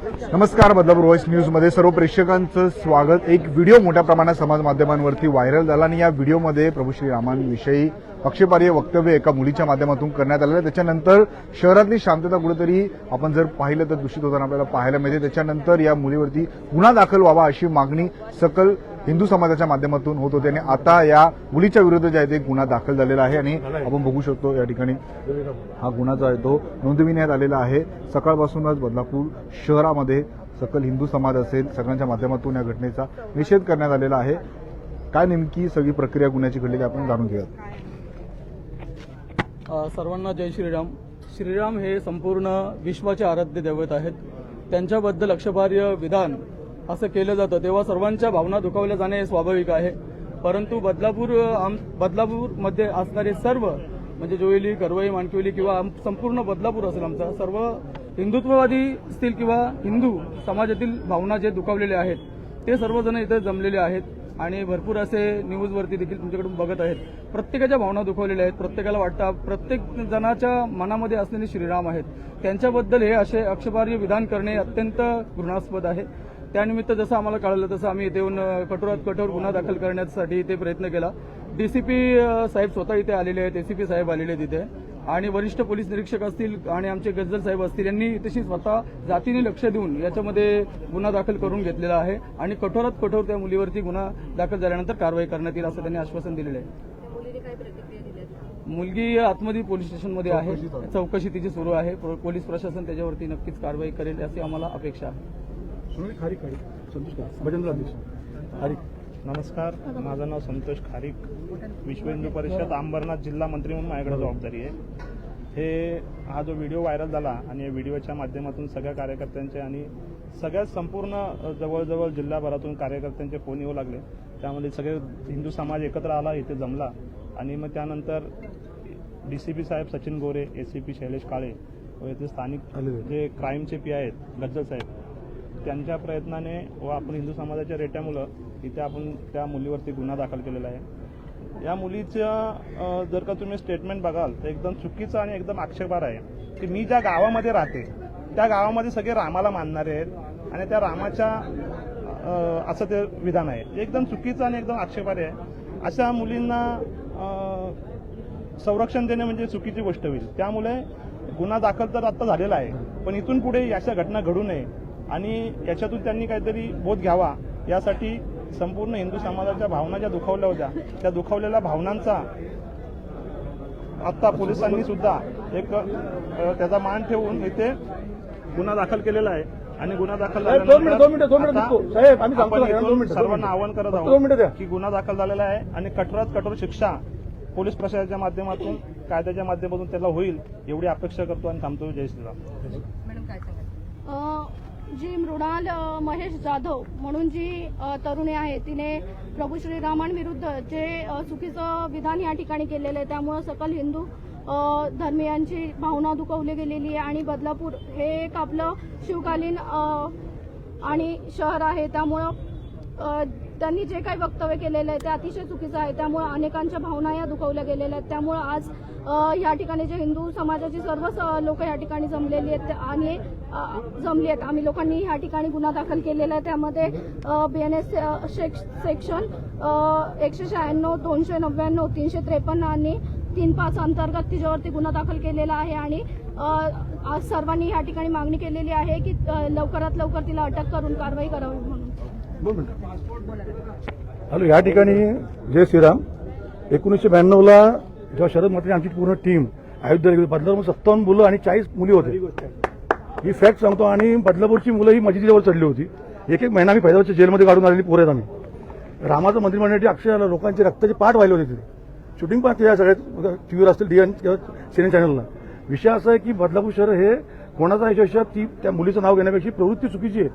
नमस्कार, Badlapur voice news मध्ये सर्व प्रेक्षकांचं स्वागत। एक व्हिडिओ मोठ्या प्रमाणात समाज माध्यमांवरती व्हायरल झाला आणि या व्हिडिओमध्ये प्रभू श्रीरामांविषयी आक्षेपार्ह वक्तव्य एका मुलीच्या माध्यमातून करण्यात आलं। त्याच्यानंतर शहरातली शांतता कुठेतरी आपण जर पाहिलं तर दूषित होताना आपल्याला पाहायला मिळते। त्याच्यानंतर या मुलीवरती गुन्हा दाखल व्हावा अशी मागणी सकल हिंदू समाजाच्या माध्यमातून होत होती आणि आता या मुलीच्या विरुद्ध जे आहे ते गुन्हा दाखल झालेला आहे आणि आपण बघू शकतो या ठिकाणी हा गुन्हा जो आहे तो नोंदविण्यात आलेला आहे। सकाळपासूनच बदलापूर शहरामध्ये सकल हिंदू समाज असेल सगळ्यांच्या माध्यमातून या घटनेचा निषेध करण्यात आलेला आहे। काय नेमकी सगळी प्रक्रिया गुन्ह्याची घडली आपण जाणून घेऊया। सर्वांना जय श्रीराम। श्रीराम हे संपूर्ण विश्वाचे आराध्य दैवत आहेत। त्यांच्याबद्दल आक्षेपार्ह विधान असं केलं जातं तेव्हा सर्वांच्या भावना दुखावल्या जाणे हे स्वाभाविक आहे। परंतु बदलापूरमध्ये असणारे सर्व म्हणजे जोईली, करवई, माणकिवली किंवा संपूर्ण बदलापूर असेल आमचा सर्व हिंदुत्ववादी असतील किंवा हिंदू समाजातील भावना जे दुखावलेले आहेत ते सर्वजण इथे जमलेले आहेत आणि भरपूर असे न्यूजवरती देखील तुमच्याकडून बघत आहेत। प्रत्येकाच्या भावना दुखावलेल्या आहेत। प्रत्येकाला वाटतं प्रत्येक जणाच्या मनामध्ये असलेले श्रीराम आहेत, त्यांच्याबद्दल हे असे आक्षेपार्ह विधान करणे अत्यंत घृणास्पद आहे। त्यानिमित्त जसं आम्हाला कळलं तसं आम्ही इथे येऊन कठोरात कठोर गुन्हा दाखल करण्यासाठी इथे प्रयत्न केला। डीसीपी साहेब स्वतः इथे आलेले आहेत, एसीपी साहेब आलेले आहेत इथे आणि वरिष्ठ पोलीस निरीक्षक असतील आणि आमचे गज्जल साहेब असतील यांनी तशी स्वतः जातीने लक्ष देऊन याच्यामध्ये गुन्हा दाखल करून घेतलेला आहे आणि कठोरात कठोर त्या मुलीवरती गुन्हा दाखल झाल्यानंतर कारवाई करण्यात येईल असं त्यांनी आश्वासन दिलेलं आहे। मुलगी आतमध्ये पोलीस स्टेशनमध्ये आहे, चौकशी तिची सुरू आहे। पोलीस प्रशासन त्याच्यावरती नक्कीच कारवाई करेल अशी आम्हाला अपेक्षा आहे। नमस्कार, माझं नाव संतोष खारीक, विश्व हिंदू परिषद अंबरनाथ जिल्हा मंत्री म्हणून माझ्याकडे जबाबदारी आहे। हा जो व्हिडिओ व्हायरल झाला आणि या व्हिडिओच्या माध्यमातून सगळ्या कार्यकर्त्यांचे आणि सगळ्यात संपूर्ण जवळजवळ जिल्हाभरातून कार्यकर्त्यांचे फोन येऊ लागले। त्यामध्ये सगळे हिंदू समाज एकत्र आला, इथे जमला आणि मग त्यानंतर डीसीपी साहेब सचिन गोरे, एसीपी शैलेश काळे व इथे स्थानिक जे क्राईमचे पी आहेत गज्जल साहेब त्यांच्या प्रयत्नाने व आपण हिंदू समाजाच्या रेट्यामुळं इथे आपण त्या मुलीवरती गुन्हा दाखल केलेला आहे। या मुलीचं जर का तुम्ही स्टेटमेंट बघाल तर एकदम चुकीचं आणि एकदम आक्षेपार्ह आहे की मी ज्या गावामध्ये राहते त्या गावामध्ये सगळे रामाला मानणारे आहेत आणि त्या रामाच्या असं ते विधान आहे, एकदम चुकीचं आणि एकदम आक्षेपार्ह आहे। अशा मुलींना संरक्षण देणे म्हणजे चुकीची गोष्ट होईल। त्यामुळे गुन्हा दाखल तर आता झालेला आहे, पण इथून पुढे अशा घटना घडू नये आणि याच्यातून त्यांनी काहीतरी बोध घ्यावा यासाठी संपूर्ण हिंदू समाजाच्या भावना ज्या दुखावल्या होत्या त्या दुखावलेल्या भावनांचा आता पोलिसांनी सुद्धा एक त्याचा मान ठेवून इथे गुन्हा दाखल केलेला आहे आणि गुन्हा दाखल सर्वांना आवाहन करत आहोत की गुन्हा दाखल झालेला आहे आणि कठोरात कठोर शिक्षा पोलीस प्रशासनाच्या माध्यमातून कायद्याच्या माध्यमातून त्याला होईल एवढी अपेक्षा करतो आणि थांबतो। जय श्रीराम। जी मृणाल महेश जाधव म्हणून जी तरुणी आहे तिने प्रभू श्रीरामांविरुद्ध जे चुकीचं विधान या ठिकाणी केलेलं आहे त्यामुळे सकल हिंदू धर्मीयांची भावना दुखावली गेलेली आहे आणि बदलापूर हे एक आपलं शिवकालीन आणि शहर आहे त्यामुळं त्यांनी जे काही वक्तव्य केलेलं आहे ते अतिशय चुकीचं आहे। त्यामुळे अनेकांच्या भावना या दुखावल्या गेलेल्या आहेत। त्यामुळे आज या ठिकाणी जे हिंदू समाजाची सर्वच लोक या ठिकाणी जमलेली आहेत आणि जमली आहेत। आम्ही लोकांनी या ठिकाणी गुन्हा दाखल केलेला आहे, त्यामध्ये BNS सेक्शन 196, 299, 353 आणि 35 अंतर्गत तिच्यावरती गुन्हा दाखल केलेला आहे आणि आज सर्वांनी या ठिकाणी मागणी केलेली आहे की लवकरात लवकर तिला अटक करून कारवाई करावी म्हणून। हॅलो, या ठिकाणी जय श्रीराम। 1992ला जेव्हा शरद म्हात्रे आमची पूर्ण टीम अयोध्येला गेली, बदलापूर 57 मुलं आणि 40 मुली होते, ही फॅक्ट सांगतो। आणि बदलापूरची मुलं ही मस्जिदीवर चढली होती। एक महिना आम्ही फैजाबादच्या जेलमध्ये काढून आलेली पोरं आहेत आम्ही। रामाचं मंदिर म्हणण्यासाठी अक्षरशः लोकांचे रक्ताचे पाठ वाहिले होते तिथे। शूटिंग पण त्या सगळ्यात टीव्हीवर असतील DN किंवा CNN चॅनलला। विषय असा आहे की बदलापूर शहर हे कोणाचा याच्यापेक्षा त्या मुलीचं नाव घेण्यापेक्षा प्रवृत्ती चुकीची आहे।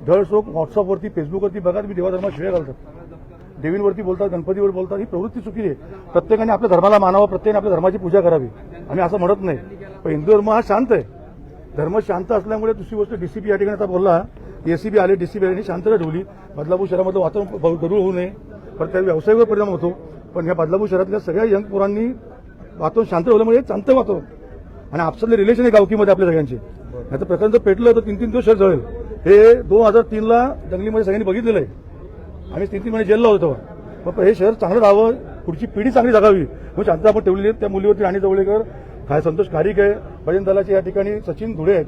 जळसोक व्हॉट्सअपवरती, फेसबुकवरती बघा तुम्ही देवाधर्मात शिव्या घालतात, देवींवरती बोलतात, गणपतीवर बोलतात, ही प्रवृत्ती चुकीची आहे। प्रत्येकाने आपल्या धर्माला मानावं, प्रत्येकाने आपल्या धर्माची पूजा करावी, आम्ही असं म्हणत नाही। पण हिंदू धर्म हा शांत आहे, धर्म शांत असल्यामुळे दुसरी गोष्ट डीसीपी या ठिकाणी आता बोलला, एसीबी आले, डीसीपी यांनी शांतता ठेवली। बदलापूर शहरामध्ये वातावरण गढूळ होऊ नये, पण त्या व्यवसायावर परिणाम होतो। पण या बदलापूर शहरातल्या सगळ्या यंग पोरांनी वातावरण शांत ठेवल्यामुळे शांत वातावरण आणि आपसातले रिलेशन आहे गावकीमध्ये आपल्या सगळ्यांचे। याचं प्रकरण जर पेटलं तर 3-3 दिवस शहर जळेल। हे 2003ला दंगलीमध्ये सगळ्यांनी बघितलेलं आहे. आम्ही 3 महिने जेलला होतो. मग हे शहर चांगलं राहावं, पुढची पिढी चांगली जगावी म्हणून शांतता आपण ठेवलेली आहे. त्या मुलीवरती राणी जवळेकर, संतोष खारीक आहे, बजरंग दलाचे या ठिकाणी सचिन धुळे आहेत.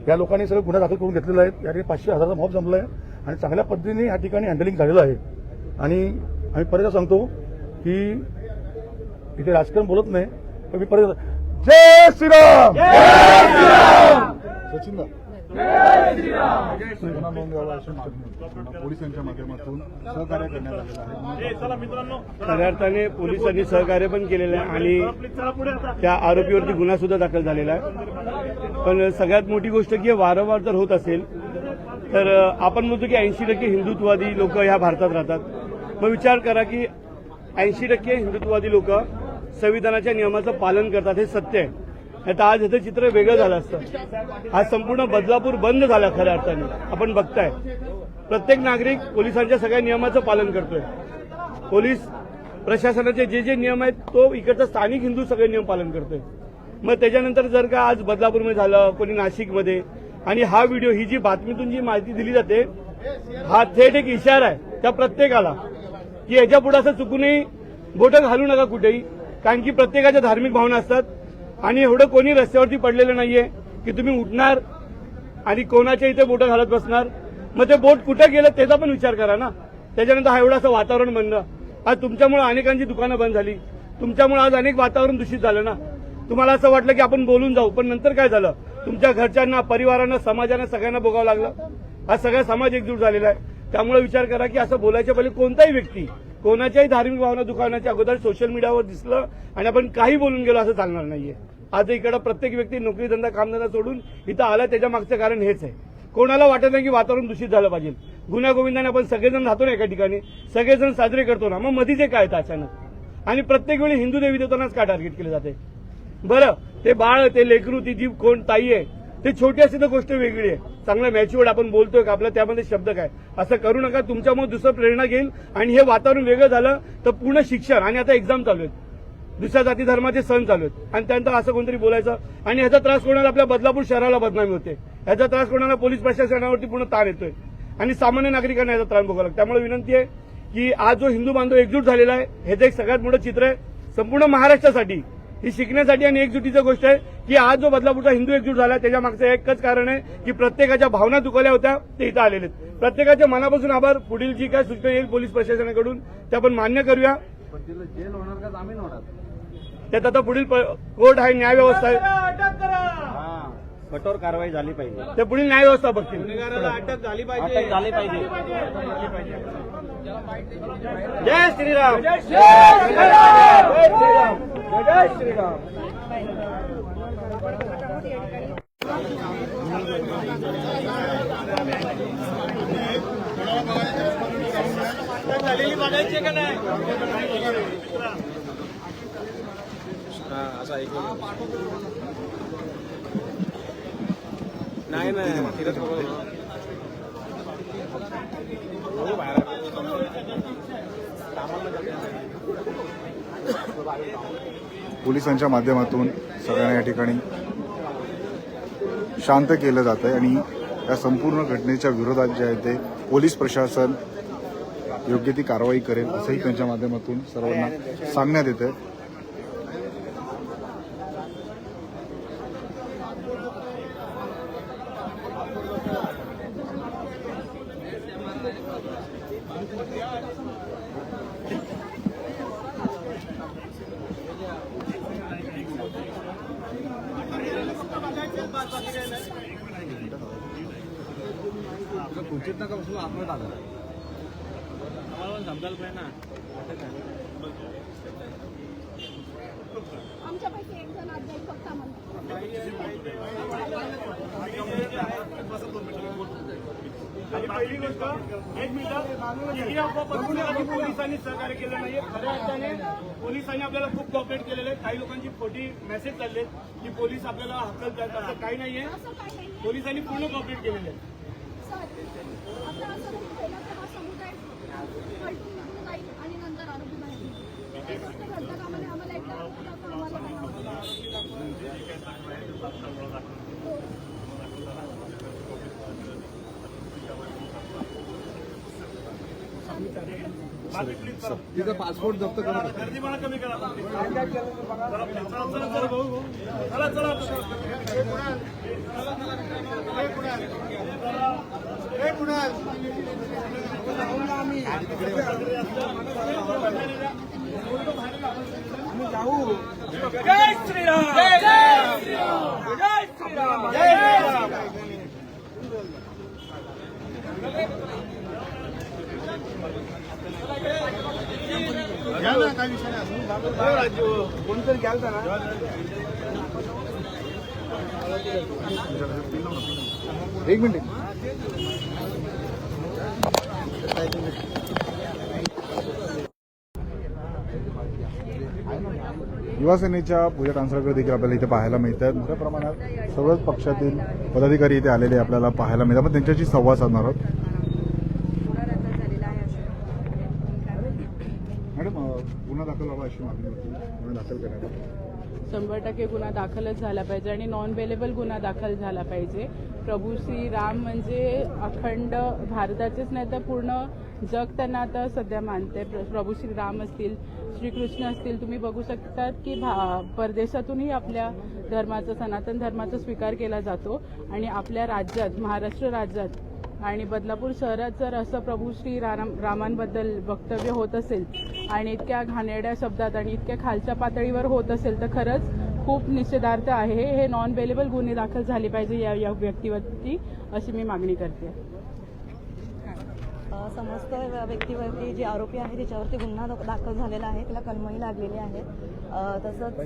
या लोकांनी सगळं गुन्हा दाखल करून घेतलेला आहे. या ठिकाणी 500,000चा मॉब जमला आहे आणि चांगल्या पद्धतीने या ठिकाणी हँडलिंग झालेलं आहे. आणि आम्ही परत सांगतो की इथे राजकारण बोलत नाही, पण मी परत जय श्रीराम, सचिन गुन्हा नोंद व्हावा अशी मागणी पोलिसांच्या माध्यमातून सहकार्य करण्यात आलेलं आहे. खऱ्या अर्थाने पोलिसांनी सहकार्य पण केलेलं आहे आणि त्या आरोपीवरती गुन्हा सुद्धा दाखल झालेला आहे. पण सगळ्यात मोठी गोष्ट की वारंवार जर होत असेल तर आपण म्हणतो की 80% हिंदुत्ववादी लोक ह्या भारतात राहतात. मग विचार करा की 80% हिंदुत्ववादी लोक संविधानाच्या नियमाचं पालन करतात, हे सत्य आहे. आता आज ह्याचं चित्र वेगळं झालं असतं. आज संपूर्ण बदलापूर बंद झाला खऱ्या अर्थाने. आपण बघताय प्रत्येक नागरिक पोलिसांच्या सगळ्या नियमाचं पालन करतोय. पोलीस प्रशासनाचे जे जे नियम आहेत तो इकडचा स्थानिक हिंदू सगळे नियम पालन करतोय. मग त्याच्यानंतर जर का आज बदलापूरमध्ये झालं, कोणी नाशिकमध्ये, आणि हा व्हिडिओ, ही जी बातमीतून जी माहिती दिली जाते, हा थेट एक इशारा आहे त्या प्रत्येकाला की याच्या पुढे असं चुकूनही बोटं घालू नका कुठेही. कारण की प्रत्येकाच्या धार्मिक भावना असतात आणि एवढं कोणी रस्त्यावरती पडलेलं नाहीये की तुम्ही उठणार आणि कोणाच्या इथे बोटं घालत बसणार. मग ते बोट कुठे गेलं त्याचा पण विचार करा ना. त्याच्यानंतर हा एवढं असं वातावरण बनलं. आज तुमच्यामुळे अनेकांची दुकानं बंद झाली, तुमच्यामुळे आज अनेक वातावरण दूषित झालं ना. तुम्हाला असं वाटलं की आपण बोलून जाऊ, पण नंतर काय झालं, तुमच्या घरच्यांना, परिवारांना, समाजानं सगळ्यांना भोगावं लागलं. हा सगळा समाज एकजूट झालेला आहे. त्यामुळे विचार करा की असं बोलायच्या पहिले कोणताही व्यक्ती कोणाच्याही धार्मिक भावना दुखावण्याच्या अगोदर सोशल मीडियावर दिसलं आणि आपण काही बोलून गेलो असं चालणार नाहीये. आज इकडे प्रत्येक व्यक्ती नोकरी धंदा कामधंदा सोडून इथं आला, त्याच्या मागचं कारण हेच आहे. कोणाला वाटत नाही की वातावरण दूषित झालं पाहिजे. गुण्यागोविंदाने आपण सगळेजण राहतो ना एका ठिकाणी, सगळेजण साजरे करतो ना, मग मध्ये काय येतं अचानक. आणि प्रत्येक वेळी हिंदू देवी देवतांनाच का टार्गेट केले जाते. बरं, ते बाळ, ते लेकरू, ती जी कोण ताई आहे, ते छोटी असते तर गोष्ट वेगळी आहे. चांगलं मॅच्युअर्ड आपण बोलतोय का, आपलं त्यामध्ये शब्द काय, असं करू नका. तुमच्यामुळे दुसरं प्रेरणा घेईल आणि हे वातावरण वेगळं झालं तर पूर्ण शिक्षण आणि आता एक्झाम चालू आहेत, दुसऱ्या जाती धर्माचे सण चालू आहेत आणि त्यानंतर असं कोणतरी बोलायचं आणि ह्याचा त्रास कोणाला, आपल्या बदलापूर शहराला बदनामी होते. ह्याचा त्रास कोणाला, पोलीस प्रशासनावरती पूर्ण ताण येतोय आणि सामान्य नागरिकांना याचा त्रास भोगावा लागतो. त्यामुळे विनंती आहे की आज जो हिंदू बांधव एकजूट झालेला आहे, ह्याचं एक सगळ्यात मोठं चित्र आहे संपूर्ण महाराष्ट्रासाठी. ही शिकण्यासाठी आणि एकजुटीची गोष्ट आहे की आज जो बदलापूरचा हिंदू एकजूट झाला त्याच्या मागचं एकच कारण आहे की प्रत्येकाच्या भावना दुखावल्या होत्या, ते इथं आलेले आहेत. प्रत्येकाच्या मनापासून आभार. पुढील जी काय सूचना येईल पोलीस प्रशासनाकडून ते आपण मान्य करूया. जेल होणार का जामीन होणार त्यात आता पुढील कोर्ट आहे, न्याय व्यवस्था आहे, कठोर कारवाई झाली पाहिजे. ते पुढील न्याय व्यवस्था बघतील. अटक झाली पाहिजे. जय श्रीराम. जय श्रीराम. जय श्रीराम. झालेली बघायची का नाही. नाही नाही पोलिसांच्या माध्यमातून सगळ्यांना या ठिकाणी शांत केलं जात आहे आणि या संपूर्ण घटनेच्या विरोधात जे आहे ते पोलीस प्रशासन योग्य ती कारवाई करेल असंही त्यांच्या माध्यमातून सर्वांना सांगण्यात येतं. खुर्चीत नका बसून आतमध्ये आलं. आमच्यापैकी एक जण अद्याप फक्त आणि पहिली गोष्ट, एक मिनिट, पोलिसांनी सहकार्य केलं नाहीये. खऱ्या अर्थाने पोलिसांनी आपल्याला खूप कॉपरेट केलेलं आहे. काही लोकांची खोटी मेसेज चालले की पोलीस आपल्याला हकलतात, असं काही नाहीये. पोलिसांनी पूर्ण कॉपरेट केलेलं आहे. आता असं पहिला हा समुदाय निघून जाईल आणि नंतर आरोपी बाहेर हे गोष्ट घडता कामा नये. आम्हाला एकदा आम्हाला तिथं पासपोर्ट जप्त करत एक मिनिट. युवासेनेच्या पूजा टांसरकर देखील आपल्याला इथे पाहायला मिळतात. मोठ्या प्रमाणात सर्वच पक्षातील पदाधिकारी इथे आलेले आपल्याला पाहायला मिळतात. पण त्यांच्याशी संवाद साधणार आहोत. मॅडम, गुन्हा दाखल व्हावा अशी मागणी होती. गुन्हा दाखल करण्यात 100% गुन्हा दाखलच झाला पाहिजे आणि नॉन बेलेबल गुन्हा दाखल झाला पाहिजे. प्रभू श्री राम म्हणजे अखंड भारताचेच नाही तर पूर्ण जग त्यांना आता सध्या मानते. प्रभू श्री राम असतील, श्रीकृष्ण असतील, तुम्ही बघू शकतात की परदेशातूनही आपल्या धर्माचा, सनातन धर्माचा स्वीकार केला जातो आणि आपल्या राज्यात, महाराष्ट्र राज्यात आणि बदलापूर शहरात जर असं प्रभू श्री रामांबद्दल वक्तव्य होत असेल आणि इतक्या घाणेरड्या शब्दात आणि इतक्या खालच्या पातळीवर होत असेल तर खरंच खूप निषेधार्थ आहे. हे नॉन बेलेबल गुन्हे दाखल झाले पाहिजे या व्यक्तीवरती, अशी मी मागणी करते. समस्त व्यक्तीवरती जे आरोपी आहे त्याच्यावरती गुन्हा दाखल झालेला आहे, त्याला कलमही लागलेली आहे. तसंच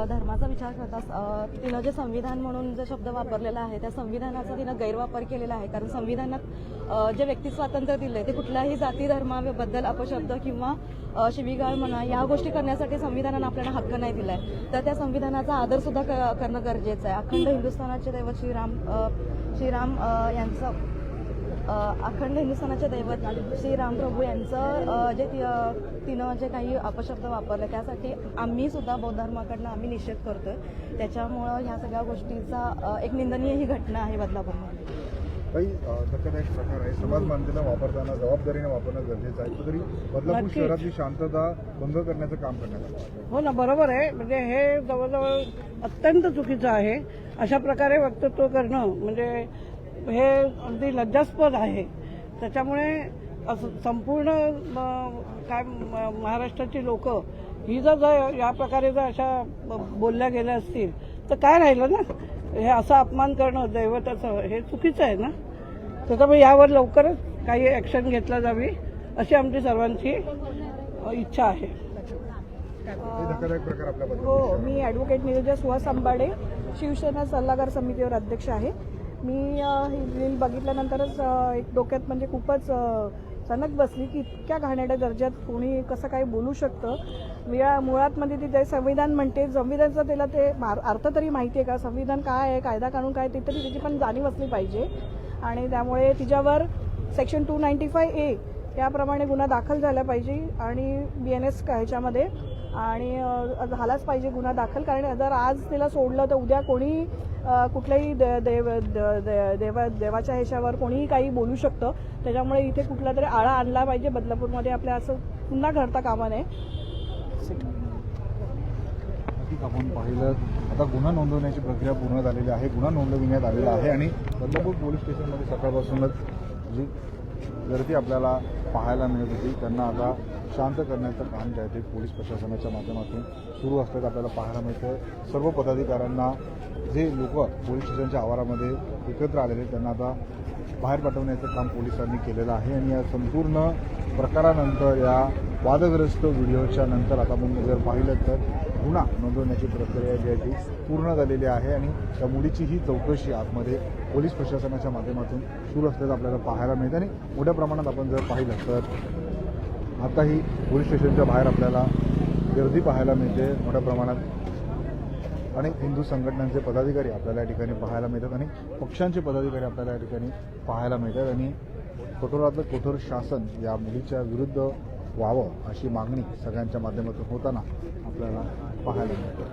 धर्माचा विचार करता तिनं जे संविधान म्हणून जो शब्द वापरलेला आहे त्या संविधानाचा तिनं गैरवापर केलेला आहे. कारण संविधानात जे व्यक्ती स्वातंत्र्य दिले ते कुठल्याही जाती धर्माबद्दल अपशब्द किंवा शिवीगाळ म्हणा या गोष्टी करण्यासाठी संविधानानं आपल्याला हक्क नाही दिलाय. तर त्या संविधानाचा आदर सुद्धा करणं गरजेचं आहे. अखंड हिंदुस्थानाचे दैवत श्रीराम यांचं अखंड हिंदुस्थानाचे दैवत श्रीराम प्रभू यांचं जे तिनं जे काही अपशब्द वापरले त्यासाठी आम्ही सुद्धा बौद्ध धर्माकडनं आम्ही निषेध करतोय. त्याच्यामुळं ह्या सगळ्या गोष्टीचा एक निंदनीय ही घटना आहे बदलापूरमध्ये. काही धक्कादायक प्रकार आहे. समाज मान्यतेला वापरताना जबाबदारीने वापरणं गरजेचं आहे. तरी बदलापूर शहरातली शांतता भंग करण्याचं काम करण्यात आलं. हो ना, बरोबर आहे. म्हणजे हे जवळजवळ अत्यंत चुकीचं आहे. अशा प्रकारे वक्तव्य करणं म्हणजे हे अगदी लज्जास्पद आहे. त्याच्यामुळे संपूर्ण काय महाराष्ट्राची लोक ही जर या प्रकारे जर अशा बोलल्या गेल्या असतील तर काय राहिलं ना. हे असं अपमान करणं दैवताचं हे चुकीचं आहे ना. त्याच्यामुळे यावर लवकरच काही ॲक्शन घेतला जावी अशी आमची सर्वांची इच्छा आहे. धक्कादायक प्रकार आपल्याबद्दल. हो, मी ॲडव्होकेट नीरजा सुहास आंबाडे, शिवसेना सल्लागार समितीवर अध्यक्ष आहे. मी ही रील बघितल्यानंतरच एक डोक्यात म्हणजे खूपच सनक बसली की इतक्या घाणेरड्या दर्जात कोणी कसं काही बोलू शकतं. मुळात म्हणजे ती जे संविधान म्हणते, संविधानचा त्याला ते अर्थ तरी माहिती आहे का, संविधान काय आहे, कायदा कानून काय, ते तरी त्याची पण जाणीव असली पाहिजे. आणि त्यामुळे तिच्यावर सेक्शन 295A याप्रमाणे गुन्हा दाखल झाला पाहिजे आणि BNS ह्याच्यामध्ये आणि झालाच पाहिजे गुन्हा दाखल. कारण जर आज तिला सोडलं तर उद्या कोणी कुठल्याही देवाच्या ह्याच्यावर कोणीही काही बोलू शकतं. त्याच्यामुळे इथे कुठला तरी आळा आणला पाहिजे बदलापूरमध्ये. आपल्या असं पुन्हा घडता कामा नये. आपण पाहिलं आता गुन्हा नोंदवण्याची प्रक्रिया पूर्ण झालेली आहे. गुन्हा नोंदविण्यात आलेला आहे आणि बदलापूर पोलीस स्टेशनमध्ये सकाळपासूनच जी गर्दी आपल्याला पाहायला मिळत होती त्यांना आता शांत करण्याचं काम जे आहे ते पोलीस प्रशासनाच्या माध्यमातून सुरू असल्याचं आपल्याला पाहायला मिळतं. सर्व पदाधिकाऱ्यांना जे लोक पोलीस स्टेशनच्या आवारामध्ये एकत्र आलेले त्यांना आता बाहेर पाठवण्याचं काम पोलिसांनी केलेलं आहे. आणि या संपूर्ण प्रकारानंतर या वादग्रस्त व्हिडिओच्या नंतर आता आपण जर पाहिलं तर गुन्हा नोंदवण्याची प्रक्रिया जी आहे ती पूर्ण झालेली आहे आणि त्या मुलीची ही चौकशी आतमध्ये पोलीस प्रशासनाच्या माध्यमातून सुरू असल्याचं आपल्याला पाहायला मिळतं. आणि मोठ्या प्रमाणात आपण जर पाहिलं तर आताही पोलीस स्टेशनच्या बाहेर आपल्याला गर्दी पाहायला मिळते. मोठ्या प्रमाणात अनेक हिंदू संघटनांचे पदाधिकारी आपल्याला या ठिकाणी पाहायला मिळतात आणि पक्षांचे पदाधिकारी आपल्याला या ठिकाणी पाहायला मिळतात. आणि कठोरातलं कठोर शासन या मुलीच्या विरुद्ध व्हावं अशी मागणी सगळ्यांच्या माध्यमातून होताना आपल्याला पाहायला मिळते.